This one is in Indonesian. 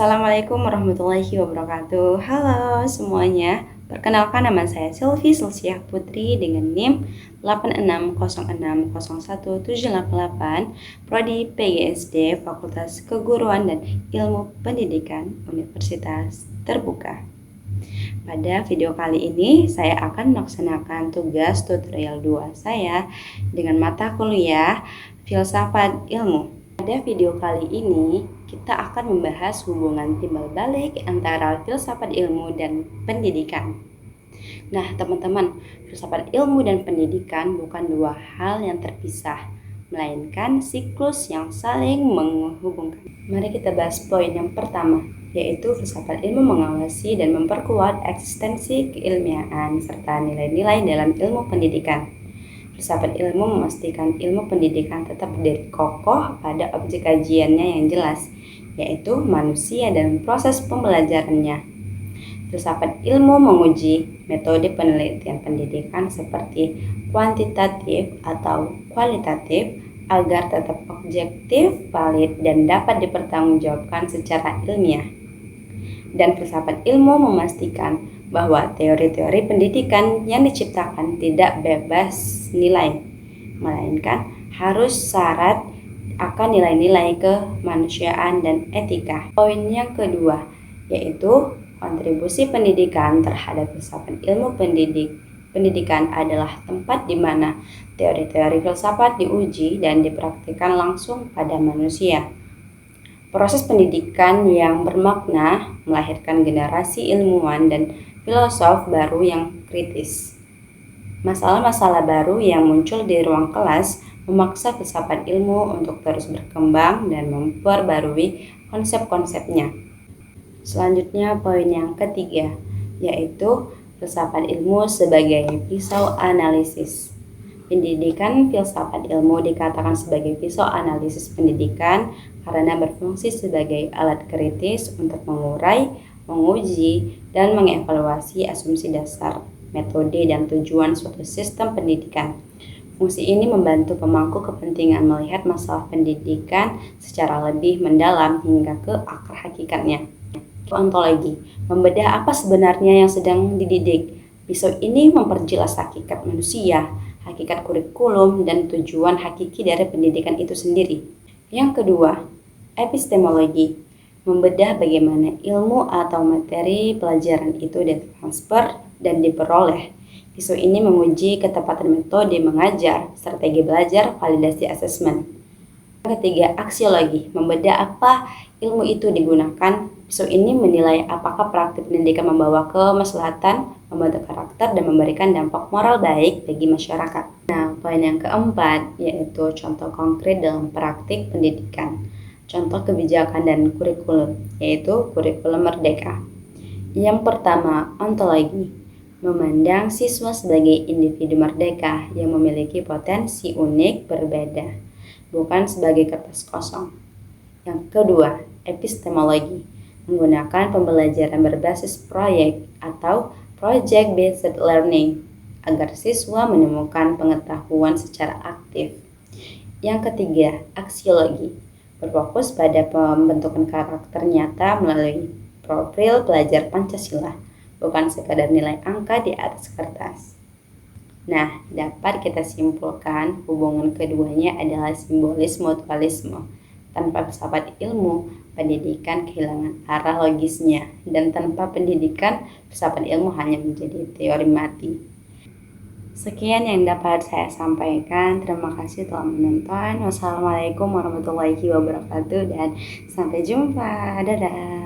Assalamualaikum warahmatullahi wabarakatuh. Halo semuanya, perkenalkan nama saya Sylvie Sulsiah Putri dengan NIM 86060178, Prodi PGSD Fakultas Keguruan dan Ilmu Pendidikan Universitas Terbuka. Pada video kali ini, saya akan melaksanakan tugas tutorial 2 saya dengan mata kuliah Filsafat Ilmu. Pada video kali ini, kita akan membahas hubungan timbal balik antara filsafat ilmu dan pendidikan. Nah, teman-teman, filsafat ilmu dan pendidikan bukan dua hal yang terpisah, melainkan siklus yang saling menghubungkan. Mari kita bahas poin yang pertama, yaitu filsafat ilmu mengawasi dan memperkuat eksistensi keilmiahan serta nilai-nilai dalam ilmu pendidikan. Filsafat ilmu memastikan ilmu pendidikan tetap berdiri kokoh pada objek kajiannya yang jelas, yaitu manusia dan proses pembelajarannya. Filsafat ilmu menguji metode penelitian pendidikan seperti kuantitatif atau kualitatif agar tetap objektif, valid, dan dapat dipertanggungjawabkan secara ilmiah. Dan filsafat ilmu memastikan bahwa teori-teori pendidikan yang diciptakan tidak bebas nilai, melainkan harus syarat akan nilai-nilai kemanusiaan dan etika. Poin yang kedua, yaitu kontribusi pendidikan terhadap filsafat ilmu pendidikan adalah tempat di mana teori-teori filsafat diuji dan dipraktikkan langsung pada manusia. Proses pendidikan yang bermakna melahirkan generasi ilmuwan dan filosof baru yang kritis. Masalah-masalah baru yang muncul di ruang kelas memaksa filsafat ilmu untuk terus berkembang dan memperbarui konsep-konsepnya. Selanjutnya poin yang ketiga, yaitu filsafat ilmu sebagai pisau analisis. Pendidikan filsafat ilmu dikatakan sebagai pisau analisis pendidikan karena berfungsi sebagai alat kritis untuk mengurai, menguji, dan mengevaluasi asumsi dasar, metode, dan tujuan suatu sistem pendidikan. Fungsi ini membantu pemangku kepentingan melihat masalah pendidikan secara lebih mendalam hingga ke akar hakikatnya. Ontologi, membedah apa sebenarnya yang sedang dididik. Pisau ini memperjelas hakikat manusia, hakikat kurikulum, dan tujuan hakiki dari pendidikan itu sendiri. Yang kedua, epistemologi, membedah bagaimana ilmu atau materi pelajaran itu ditransfer dan diperoleh. Pisau ini menguji ketepatan metode mengajar, strategi belajar, validasi asesmen. Yang ketiga, aksiologi, membedah apa ilmu itu digunakan. Pisau ini menilai apakah praktik pendidikan membawa kemaslahatan, membentuk karakter, dan memberikan dampak moral baik bagi masyarakat. Nah, poin yang keempat yaitu contoh konkret dalam praktik pendidikan. Contoh kebijakan dan kurikulum, yaitu kurikulum merdeka. Yang pertama, ontologi, memandang siswa sebagai individu merdeka yang memiliki potensi unik berbeda, bukan sebagai kertas kosong. Yang kedua, epistemologi, menggunakan pembelajaran berbasis proyek atau project-based learning agar siswa menemukan pengetahuan secara aktif. Yang ketiga, aksiologi, berfokus pada pembentukan karakter nyata melalui profil pelajar Pancasila, bukan sekadar nilai angka di atas kertas. Nah, dapat kita simpulkan hubungan keduanya adalah simbolis mutualisme. Tanpa filsafat ilmu, pendidikan kehilangan arah logisnya, dan tanpa pendidikan, filsafat ilmu hanya menjadi teori mati. Sekian yang dapat saya sampaikan. Terima kasih telah menonton. Wassalamualaikum warahmatullahi wabarakatuh dan sampai jumpa. Dadah.